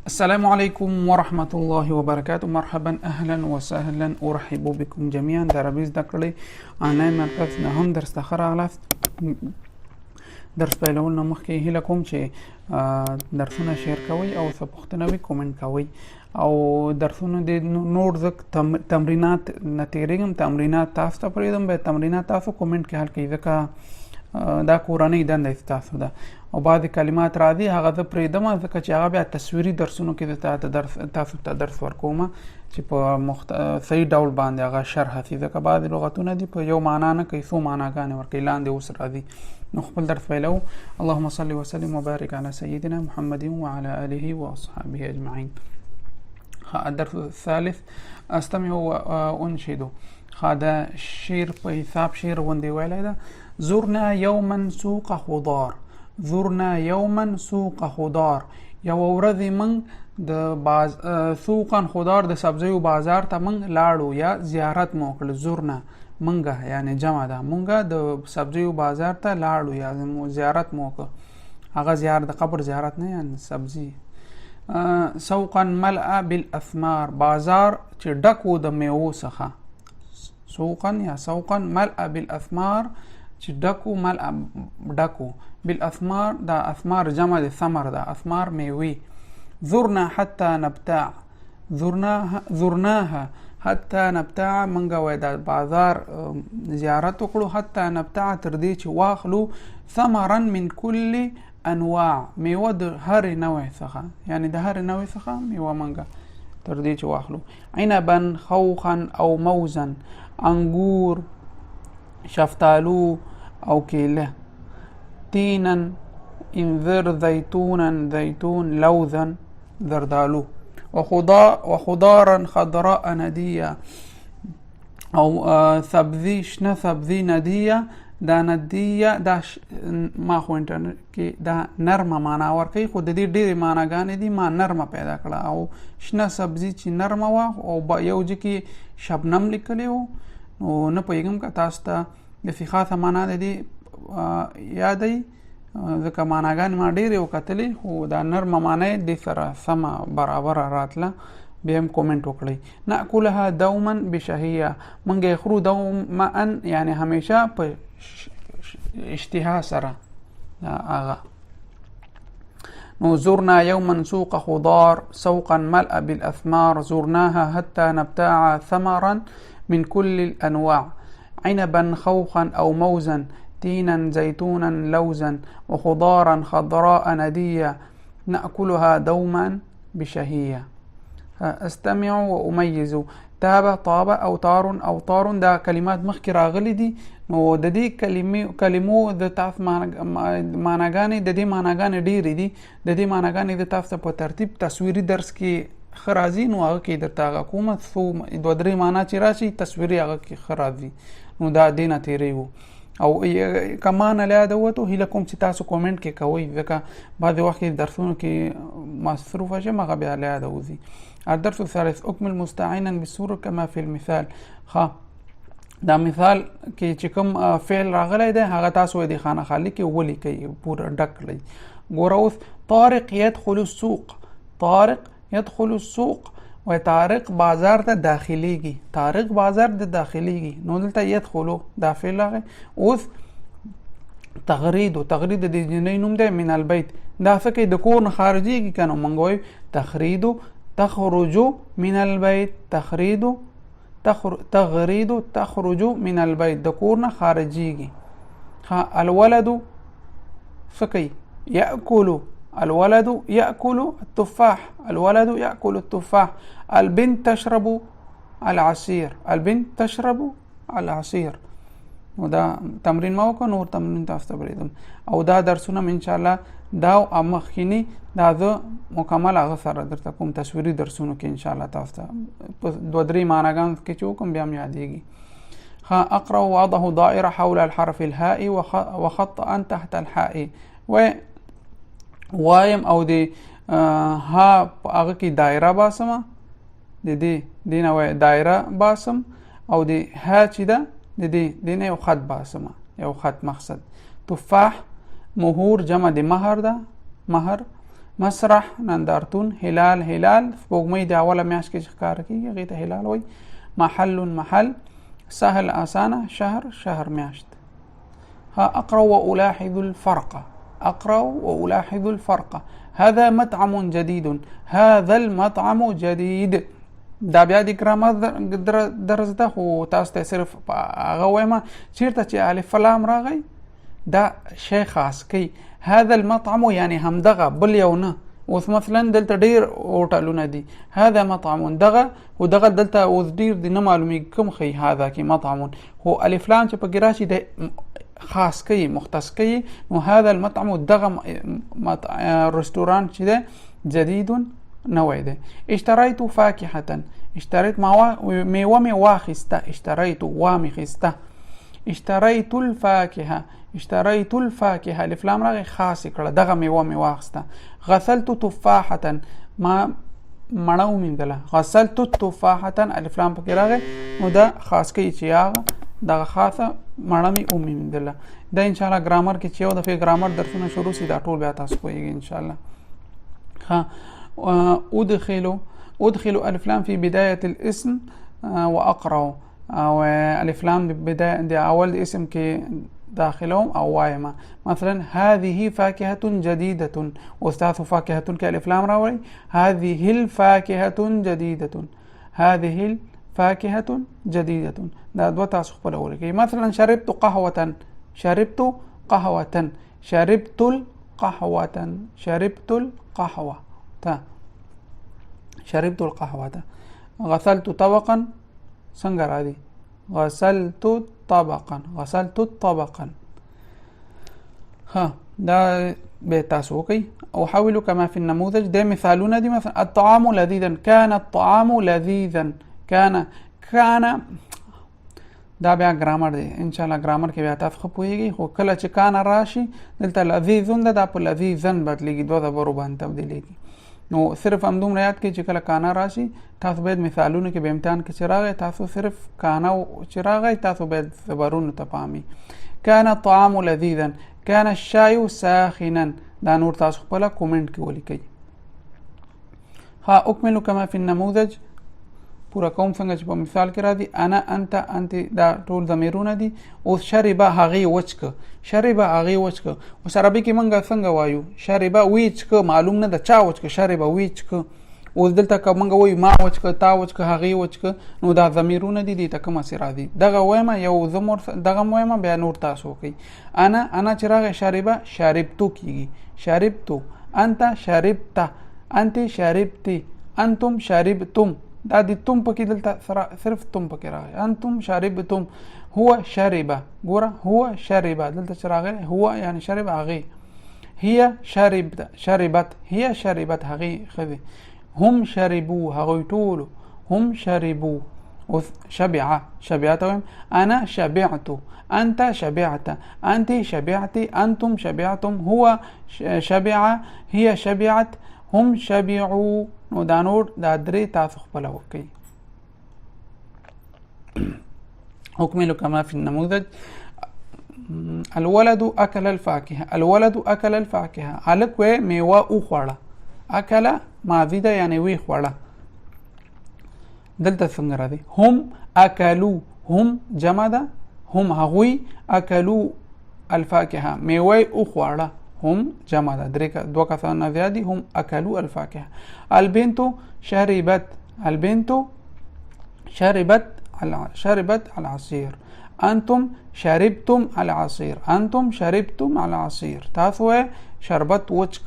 السلام عليكم ورحمة الله وبركاته. مرحبا أهلا وسهلا، أرحب بكم جميعا در عربي زده کړئ آنلاین مرکز نه هم درس ته ښه راغلاست. درس پیلولو نه مخکې هیله کوم چې درسونه شیر کوئ او څه پوښتنه وي کومنټ کوئ او درسونه د نور ځکه تمرینات نه تېرېږم، تمرینات تاسو ته پرېږدم، باید تمرینات تاسو کومنټ کې حل کړئ ځکه دا کورنۍ دنده ستاسو ده او بعضې کلمات راځي هغه زه پرېږدم ځکه چې هغه بیا تصویري درسونو کې تاسو ته درس ورکوم چې په صحیح ډول باندې هغه شرح شي، ځکه بعضې لغتونه دي په یو معنا نه کوي، څو معناګانې ورکوي. لاندې اوس راځي نو خپل درس پیلوو. اللهم صل وسلم وبارك على سيدنا محمد وعلى آله وأصحابه أجمعين. الدرس الثالث استمع وأنشد. هذا شعر په حساب شعر غوندې ویلی ده. زرنا يوما سوق خضار، زرنا يوما سوق خضار، یو ورځ موږ د سوقا خضار د سبزیو بازار ته موږ لاړو یا زیارت مو وکړ. زرنا موږ یعنی جمع ده، موږ د سبزیو بازار ته لاړو یا زیارت مو وکړ. هغه زیارت د قبر زیارت نه یعنی سبزی. سوقا ملأ بالأثمار، بازار چې ډک و د میوو څخه. سوقا یا سوقا ملأ بالأثمار چې ډکو ملأ ډکو، بالأثمار دا اثمار جمع د ثمر ده، اثمار میوي. زرنا حتى نبتاع، زرناها حتى نبتاع، منګه وای دا بازار زیارت وکړو، حتى نبتاع تر دې چې واخلو ثمرا من كل انواع، میوه د هر نوع څخه، یعنی د هر نوع څخه میوه منګه تر دې چې واخلو. عنبا خوخا او موزا، انګور، شفتالو او کیله. تینا انذر، زیتونا زیتون، لوزا زردالو. وخضارا خضراء ندیه، او سبزی شنه سبزی ندیه. دا ندیه دا ما خو انټرنیټ کې دا نرمه معنا ورکوي، خو د دې ډېرې معناګانې دي، ما نرمه پیدا کړه. او شنه سبزي چې نرمه وه او یو ځای کې شبنم لیکلی و، نو نه پوهېږم که تاسو ته داسې خاصه معنا د دې یادوي ځکه معناګانې ما ډېرې وکتلې، خو دا نرمه معنا یې دې سره سمه برابره راتله. بیا هم کومنټ وکړئ. نأکلها دوما بشهیه، موږ یې خورو دوما یعنی همیشه په اشتها سره هغه. نو زرنا يوما سوق خضار سوقا ملأ بالأثمار، زرناها حتى نبتاع ثمرا من كل الأنواع. عنبا خوخا أو موزا، تينا زيتونا لوزا، وخضارا خضراء ندية، نأكلها دوما بشهية. استمع وأميز. تاب طاب او طار دا کلمات مخکې راغلي دي، نو د دې کلمو د تاسو معناګانې د دې معناګانې ډېرې دي، د دې معناګانې د تاسو په ترتیب تصویري درس کې ښه راځي، نو هغه کې درته هغه کومه څو دوه درې معنا چې راشي تصویري هغه کې ښه راځي، نو دا دې نه تېرېږو. او که معنه له یاده ووتو هیله کوم چې تاسو کومنټ کې کوئ، ځکه بعضې وخت کې درسونو کې مصروفه شم هغه بیا له یاده وځي. الدرس الثالث اكمل مستعینا بالصورة كما في المثال. دا مثال کې چې کوم فعل راغلی دی هغه تاسو د خانه خالی کې ولیکئ، پوره ډک کړئ. ګوره اوس طارق يدخل السوق، طارق يدخل السوق و طارق بازار ته داخليږي، طارق بازار ته داخليږي، نو دلته يدخلو دا فعل راغی. اوس تغرید د دې جنۍ نوم دی من البيت، دا څه کوي د کور نه خارجېږي که نو موږ وایو تخرید تخرج من البيت، تغرید تخرج من البيت، د کور نه خارجېږي. الولد څه کوي يأكل، الولد يأكل التفاح، الولد يأكل التفاح. البنت تشرب العصير، البنت تشرب العصير. نو دا تمرین ما وکړو، نور تمرین تاسو ته بریدم. او دا درسونه ان شاء الله دا مخکینی دا زه مکمل هغه سره درته کوم تصویري درسونو کې ان شاء الله تاسو ته په دوه درې معناګانو کې چې وکړم بیا هم یادېږي. اقرأ وضعه دائره حول الحرف الهاء وخطأ تحت الحاء. وایم او د ها هغه کې دایره باسم، د دې نه وای دایره باسم، او د ها چې ده د دې نه یو خط باسم، یو خط مقصد. تفاح مهور جمع د مهر ده، مهر. مسرح نندارتون، هلال هلال سپوږمۍ د اوله میاشت کې ښکار کیږي هغې ته هلال وایي. محل محل، سهل آسانه، شهر شهر میاشت. ها أقرأ وألاحظ الفرق، أقرأ وألاحظ الفرق. هذا مطعم جديد، هذا المطعم جديد. دا بیا د ګرامر درس ده خو تاسو ته صرف هغه وایم چیرته چې الف لام راغی دا شی خاص کوي. هذا المطعم یعنی همدغه بل یو نه. اوس مثلا دلته ډیر هوټلونه دي، هذا مطعم دغه او دغه دلته اوس ډیر دي نه معلومیږي کوم خي هذا کې مطعم، خو الف لام چې په کې راشي د خاص کوي مختص کوي. نو هذا المطعم دغه رستوران چې ده جدید نوی ده. اشتريت فاكهة، اشتريت میوه می واخسته، اشتريت وامي خسته. اشتريت الفاكهة، اشتريت الفاكهة الف لام راغی خاص کړه دغه میوه می واخسته. غسلت تفاحة، ما مړو میندله. غسلت تفاحة الف لام پکې راغی نو دا خاص کوي چې هغه دغه خاصه مړه می ومیندله. دا ان شاء الله ګرامر کې چې یو دفعه ګرامر درسونه شروع سي دا ټول بیا تاسو کوئ ان شاء الله. ها أدخل ألف لام في بداية الاسم وأقرأ، أو ألف لام بداية دي أول اسم كي داخلهم أو وايما. مثلا هذه فاكهة جديدة، أستاذ فاكهة كألف لام راوي. هذه الفاكهة جديدة، هذه الفاكهة جديدة. دا دو تاسو خپل ولګي. مثلا شربت قهوة، شربت قهوة، شربت القهوة، شربت القهوة. شربت القهوة. غسلت طبقا څنګه راځي؟ غسلت طبقا، غسلت طبقا. ها دا به تاسو کوي. احاول كما في النموذج. ده مثالونه دي. مثلا الطعام لذيذا، كان الطعام لذيذا، كان دا بیا ګرامر دی ان شاء الله. ګرامر کې بیا تاسو خپويږي، خو کله چې کان راشي دلته لذیذون دا په لذیذن بدلېږي، دوه د برو باندې تبدیلېږي. نو صرف هم دومره یاد کړئ چې کله کانا راشي تاسو باید مثالونه کې به امتحان کې چې راغی تاسو صرف کانا چې راغی تاسو باید زبرونو ته پامي. كان الطعام لذيذا، كان الشاي ساخنا. دا نور تاسو خپل کومنټ کې ولیکئ. ها اكمل كما في النموذج. پورا کوم څنګه چې په مثال کې راځي. انا انت انت دا ټول ضمیرونه دي. او شرب هغه وچک، شرب هغه وچک. او عربي کې مونږ څنګه وایو؟ شرب وچک معلوم نه ده چا وچک، شرب وچک. او دلته که مونږ وایو ما وچک، تا وچک، هغه وچک، نو دا ضمیرونه دي ته کومه سي راځي. دغه وایم یو زمور دغه وایم بیا نور تاسو کوي. انا چې راغی شرب شربتو کیږي، شربتو. انت شربت، انت شربتي، انتم شربتم. دا د تم پکې دلته صرف تم پکې راغی. انتم شربتم. هو شرب، ګوره هو شرب دلته چې راغی هو یعنی شرب هغه. هي شربت، شربت، هي شربت هغه خذي. هم شربوا هغه ټول، هم شربوا. شبع، شبعت. انا شبعت، انت شبعت، انت شبعتي، انتم شبعتم. هو شبع، هي شبعت، هم شبعوا. نو دا نور دا درې تاسو خپل وکړئ. أكمل كما في النموذج. الولد أكل الفاكهة، الولد أكل الفاكهة. هلک وې میوه وخوړه. أكل ماضي ده یعنی وی خوړه. دلته څنګه راځي؟ هم أكلوا، هم جمع ده، هم هغوی أكلوا الفاكهة میوه وخوړه. هم جمع ده دو کسان زیادی. هم أكلوا الفاكهة. البنت شربت، البنت شربت العصير. أنتم شربتم العصير، أنتم شربتم العصير. تاسو شربت وچک.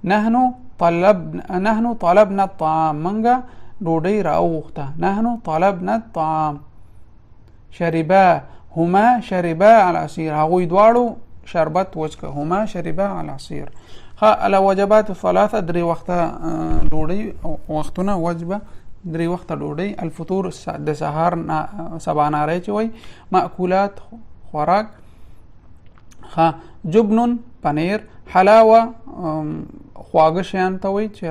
نحن طلبنا الطعام. منگا ډوډۍ راوغوښته. نحن طلبنا الطعام. شربا، هما شربا العصير. هغوی دواړو شربت وچک. هما شربا العصير. الوجبات الثلاثة. درې وخته ډوډۍ وختونه وجبه درې وخته ډوډۍ. الفطور د سهار سباناری چې وای. مأکولات خوراک. جبن پنیر. حلاوه خواږه شیان ته وای چې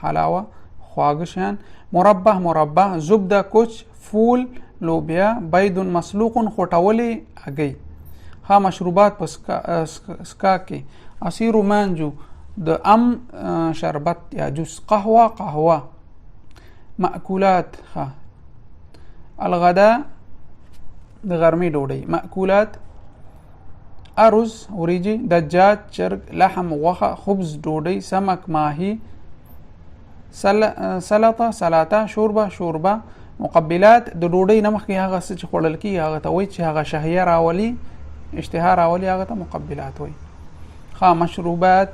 حلاوه خواږه شیان. مربع زبده کوچ. فول لوبیا. بيض مسلوق خوټولې هګۍ. مشروبات په سکا کې. عصير مانجو د شربت یا جوس. قهوة مأکولات. الغداء د غرمې ډوډۍ. مأکولات ارز وریجې، دجاج چرګ، لحم غوښه، خبز ډوډۍ، سمک ماهی، سلطه شوربه. مقبلات د ډوډۍ نه مخکې هغه څه چې خوړل کېږي هغه ته وایي چې هغه شهیه راولي، اشتها راولي، هغه ته مقبلات وایي. مشروبات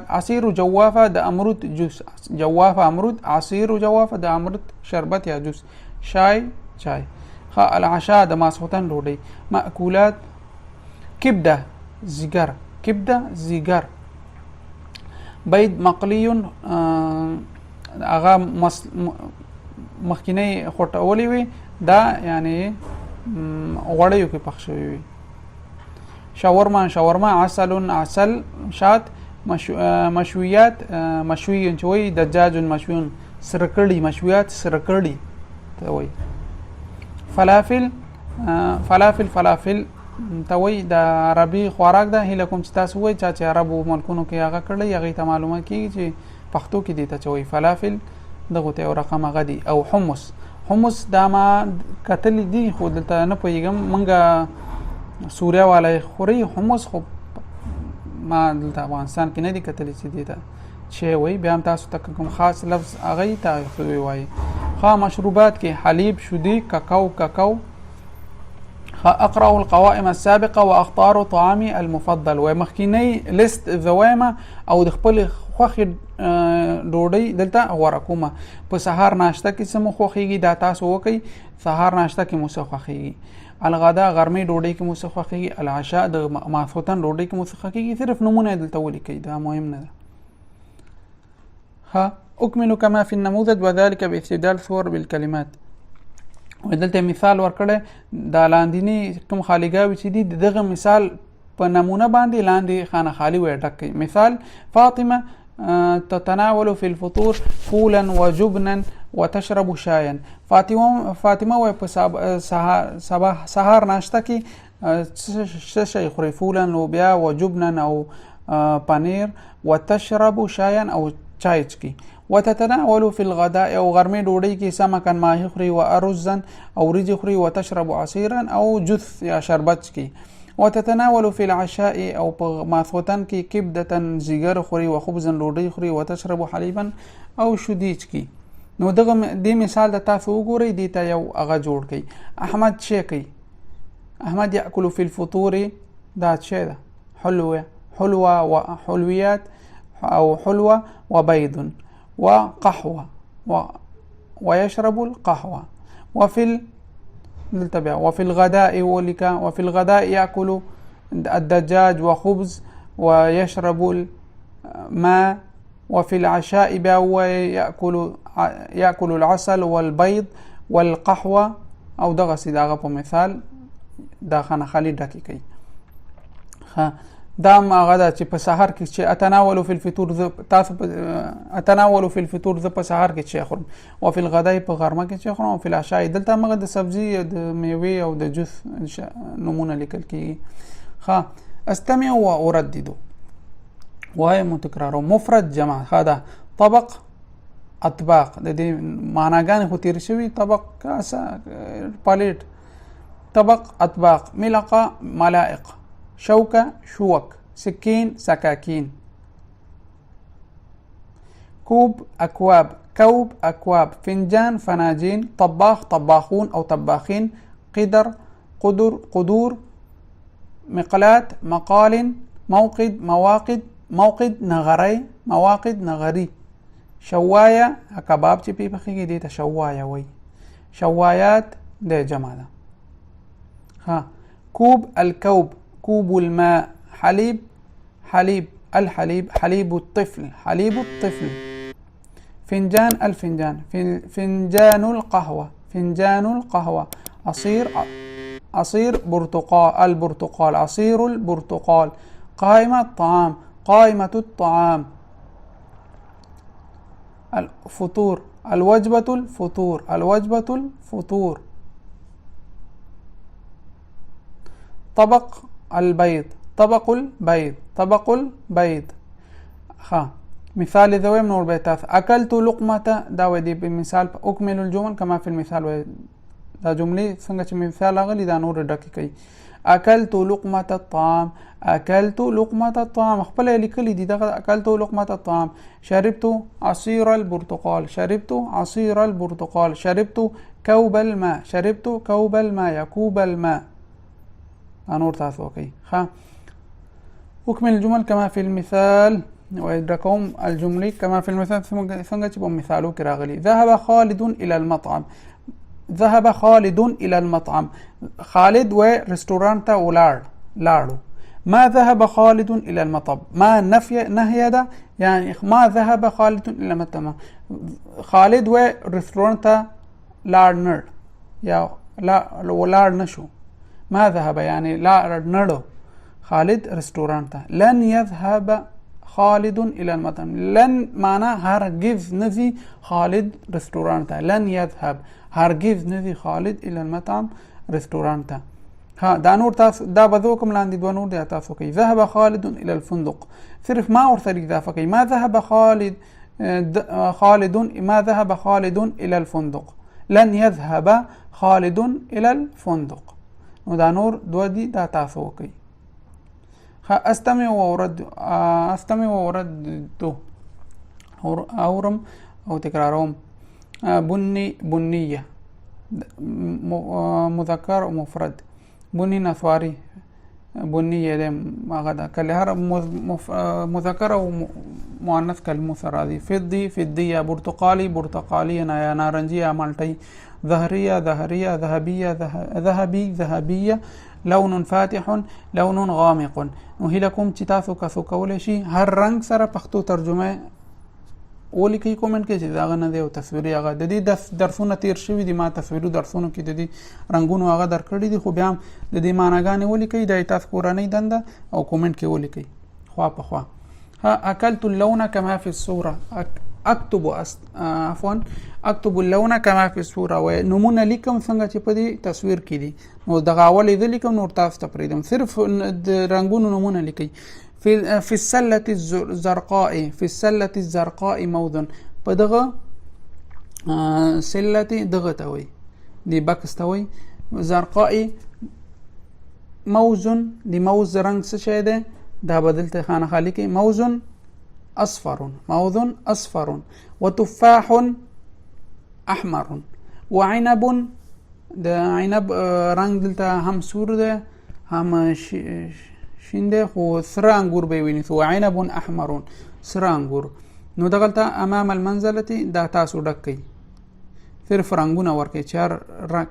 عصیر جوافه د امرود جوس. جوافه امرود، عصیر جوافه د امرود شربت یا جوس. شای چای. العشاء د ماسخوتن ډوډۍ. مأکولات کبده زیګر. بيض مقلی هغه مخکینی خوټولې وي، دا یعنی غوړیو کې پخ شوی وي. شاورما عسل شات. مشویات مشوی چوي دجاج مشوون سرکړی، مشویات سرکړی ته وایي. فلافل ته وایي د عربي خوراک ده. هیله کوم چې تاسو وایي چې عربو ملکونو کې هغه کړی هغې ته معلومه کېږي چې پښتو کې دې ته چې وایي فلافل دغو ته یو رقم هغه دي. او حمص دا ما کتلی دي خو دلته نه پوهېږم، مونږ سوریا والا خوري حمص، خو ما دلته افغانستان کې نه دي کتلی چې دې ته چې وایي. بیا هم تاسو ته کوم خاص لفظ هغې ته وایي. مشروبات کې حلیب، شودي، کاکاو. اقرأ القوائم السابقه واختار طعامي المفضل. و مخکینی لیست ذوایمه او د خپل خوښې ډوډۍ دلته غوره کومه. په سهار ناشته کې څه مو خوښېږي دا تاسو وکئ. سهار ناشته کې مو څه خوښېږي. الغدا غرمې ډوډۍ کې مو څه خوښېږي. العشاء د ماسخوتن ډوډۍ کې مو څه خوښېږي. صرف نمونه دلته ولیکئ، دا مهم نه ده. اكمل كما في النموذج وذلك باستبدال صور بالكلمات. دلته مثال ورکړی دا لاندینی کوم خالیګاوي چې دي دغه مثال په نمونه باندې لاندې خانه خالی وي ډک کړئ. مثال فاطمه تتناول في الفطور فولا وجبنا وتشرب شايا. فاطمه وای په سهار ناشته کې څه شی خوري؟ فولا لوبیا وجبنا او پنیر، وتشرب شايا او چای چکي. وتتناول في الغداء او غرمې ډوډۍ کې سمکا ماهی خوري، و ارزا او وریجې خوري، وتشرب عصيرا او جث یا شربت چکي. وتتناول في العشاء او په ماسخوتن کې کبدة زیګر خوري، و خبزا ډوډۍ خوري، وتشرب حلیبا او شودي چکي. نو دغه دې مثال د تاسو وګورئ، دې ته یو هغه جوړ کړئ. احمد شی کوي؟ احمد يأكل في الفطور، دا څه ده؟ حلوه وحلويات او حلوه وبيض وقهوة ويشرب القهوة. وفي الغداء وفي الغداء يأكل الدجاج وخبز ويشرب الماء. وفي العشاء يأكل العسل والبيض والقهوة او دغسي داغه په مثال دا خانه خالی ډکې کوي. دا هغه ده چې په سحر کې چې اتناول فی الفطور تاسو اتناول فی الفطور ز په سحر کې چې خورم، او فی الغداء په غرمه کې چې خورم، او فی العشاء دلته موږ د سبزی د میوه او د جوس نمونه لیکل کیږي. استمع و اردد وهي متکرر. مفرد جمع. هذا طبق اطباق د دې معناګانې خو تیر شوي. طبق کاسه پالیټ، طبق اطباق، ملقه ملائق، شوكة شوك، سكين سكاكين، كوب أكواب، كوب أكواب، فنجان فناجين، طباخ طباخون أو طباخين، قدر قدور، مقلاة مقال، موقد مواقد، موقد نغري، مواقد نغري، شواية كباب چې په خيږي دي ته شوايه وي. شوايات د جمع ده. كوب الكوب، كوب الماء، حليب الحليب، حليب الطفل، حليب الطفل. فنجان الفنجان، فنجان القهوة، فنجان القهوة. عصير برتقال، البرتقال، عصير البرتقال. قائمة الطعام، قائمة الطعام. الفطور، الوجبة الفطور، الوجبة الفطور. طبق البيض، طبق البيض، طبق البيض. ها مثال ذویم نور بيتاث أكلت لقمة دا ودي بمثال أكمل الجمل كما في المثال دا جملة څنګه چې مثال اغلی دا نور ډکی کوي. أكلت لقمة الطعام أكلت لقمة الطعام خپل لیکلي دي دغه أكلت لقمة الطعام. شربت عصير البرتقال شربت عصير البرتقال شربت كوب الماء شربت كوب الماء كوب الماء نور تاسو کوي. ها أكمل الجمل كما في المثال وإدراكهم الجملي كما في المثال څنګه چې په مثالو کې راغلي. ذهب خالد إلى المطعم ذهب خالد إلى المطعم خالد و رستوران ته لاړو. ما ذهب خالد إلى المطعم ما نهي ده يعني ما ذهب خالد إلى المطعم خالد و رستوران ته لاړ یا لاړ نشو. ما ذهب يعني لاړ نړو خالد رستوران ته. لن يذهب خالد إلى المطعم لن معنى هرگز نذي خالد رستوران ته. لن يذهب هرگز نذي خالد إلى المطعم رستوران ته. ها دا نور تاسو دا بذوکم لاندې دوه نور دی تاسو کوي. ذهب خالد إلى الفندق صرف ما ورته اضافه کوي. ما ذهب خالد ما ذهب خالد إلى الفندق. لن يذهب خالد إلى الفندق. نو دا نور دوه دي دا تاسو کوي. استمع وأرد أورم أو تكرارهم. بنية مذكر ومفرد. بني نثواري بنية ده مغدا كلها مذكر ومؤنث كالمثر هذه. فضية برتقالي برتقالية نارنجية مالتي. ظهرية ذهبية ذهبية. لون فاتح لون غامق. نو هیلکوم چې تاسو کسو کولای شي هر رنگ سره پښتو ترجمه ولیکي کومنټ کې چې دا غنه دی او تصویري هغه د دې درسونه تیر شوی دي ما تصویري درسونو کې د دې رنگونو هغه درکړي دي خو بیا د دې معناګانې ولیکي د تاسو کورنۍ دنده او کومنټ کې ولیکي خوا په خوا. ها أكلت اللون كما في الصورة اكتب اللون كما في الصورة و نمونه لیکم څنګه چې په دې تصویر کې دي. نو دغه اول دې لیکم نور تاسو ته پریدم صرف د رنگونو نمونه لیکي. في السلة الزرقاء موز په دغه سلة دغه ته وي دی بکس ته وي. زرقاء موز دی موز رنگ څه شی دی دا بدلته خانه خالی کې. موز أصفر وتفاح أحمر وعنب ده عنب رنگ دلته هم سور ده هم شین ده خو سره انګور به ویني. سو عنب أحمر سره انګور. نو دغلته امام المنزلة دا تاسو ډک کوي صرف رنگونه ورکوي چار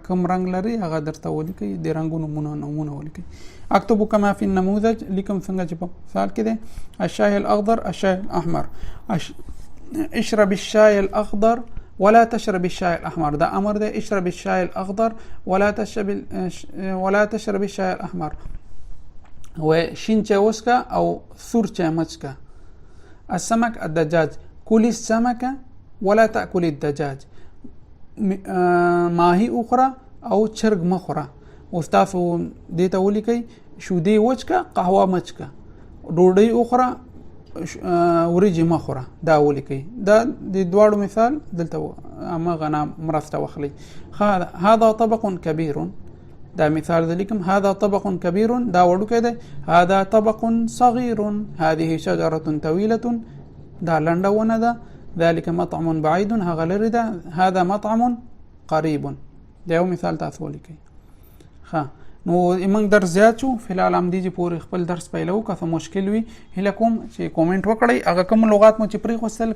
کم رنگ لري هغه درته ولیکي د رنگونو نمونه ولیکي. اكتب كما في النموذج لكم څنګه چې په مثال کې ده. الشاي الأخضر الشاي الأحمر. اشرب الشاي الأخضر ولا تشرب الشاي الأحمر. ده أمر ده اشرب الشاي الأخضر ولا تشرب الشاي الأحمر. وشين چا وسكا أو ثور چا مچكا. السمك الدجاج كل السمك ولا تأكل الدجاج. ماهي أخرى أو چرګ مخوره. استاسو دیتا ولیکي شودي وچکا قهوه مچکا ډوډۍ اخرى وريجي مخوره دا ولیکي. دا د دواړو مثال دلته اما غنا مرسته وخلي. هذا طبق كبير دا مثال ذلكم. هذا طبق كبير دا وړو کده. هذا طبق صغير. هذه شجرة طويلة دا لنډه ونه ده. ذلك مطعم بعيد هغه لري ده. هذا مطعم قريب دا یو مثال تاسو ولیکي. ها نو موږ درس زیات شو فلحال هم دي چې پورې خپل درس پیلو که څه مشکل وي هیله کوم چې کومنټ وکړئ هغه کوم لغات مو چې پرې خوستل